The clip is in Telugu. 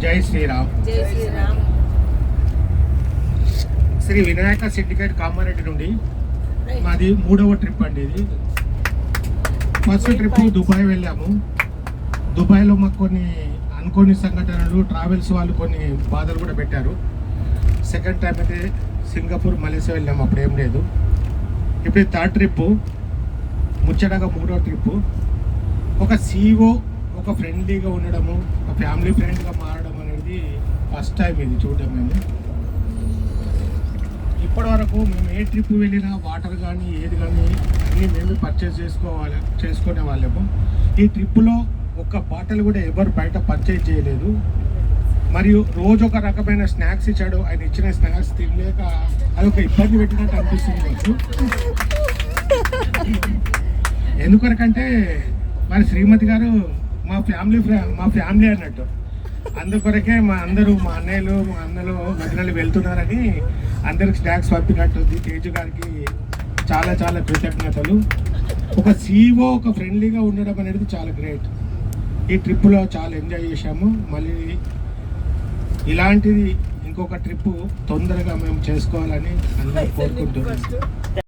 జై శ్రీరామ్. జై శ్రీరామ్. శ్రీ వినాయక సిండికేట్ కామారెడ్డి నుండి మాది 3వ ట్రిప్ అండి. ఇది ఫస్ట్ ట్రిప్ దుబాయ్ వెళ్ళాము. దుబాయ్లో మాకు కొన్ని అనుకోని సంఘటనలు, ట్రావెల్స్ వాళ్ళు కొన్ని బాధలు కూడా పెట్టారు. సెకండ్ టైం అయితే సింగపూర్, మలేసియా వెళ్ళాము, అప్పుడు ఏం లేదు. ఇప్పుడు థర్డ్ ట్రిప్పు ముచ్చటగా 3వ ట్రిప్పు. ఒక CEO ఒక ఫ్రెండ్లీగా ఉండడము, ఒక ఫ్యామిలీ ఫ్రెండ్గా మారడం అనేది ఫస్ట్ టైం ఇది చూడడం. మేము ఇప్పటి వరకు మేము ఏ ట్రిప్ వెళ్ళినా వాటర్ కానీ ఏది కానీ అన్నీ మేమే పర్చేస్ చేసుకునే వాళ్ళము. ఈ ట్రిప్పులో ఒక్క బాటిల్ కూడా ఎవరు బయట పర్చేజ్ చేయలేదు. మరియు రోజు ఒక రకమైన స్నాక్స్ ఇచ్చాడు. ఆయన ఇచ్చిన స్నాక్స్ తినలేక అదొక ఇబ్బంది పెట్టినట్టు అనిపిస్తుంది నాకు. ఎందుకొరకంటే మరి శ్రీమతి గారు మా ఫ్యామిలీ అన్నట్టు. అందుకొరకే మా అన్నయ్యలు మా అన్నలు వదినలు వెళ్తున్నారని అందరికి స్నాక్స్ పంపినట్టుంది. తేజు గారికి చాలా చాలా కృతజ్ఞతలు. ఒక CEO ఒక ఫ్రెండ్లీగా ఉండడం అనేది చాలా గ్రేట్. ఈ ట్రిప్పులో చాలా ఎంజాయ్ చేశాము. మళ్ళీ ఇలాంటిది ఇంకొక ట్రిప్పు తొందరగా మేము చేసుకోవాలని అందరూ కోరుకుంటున్నాం.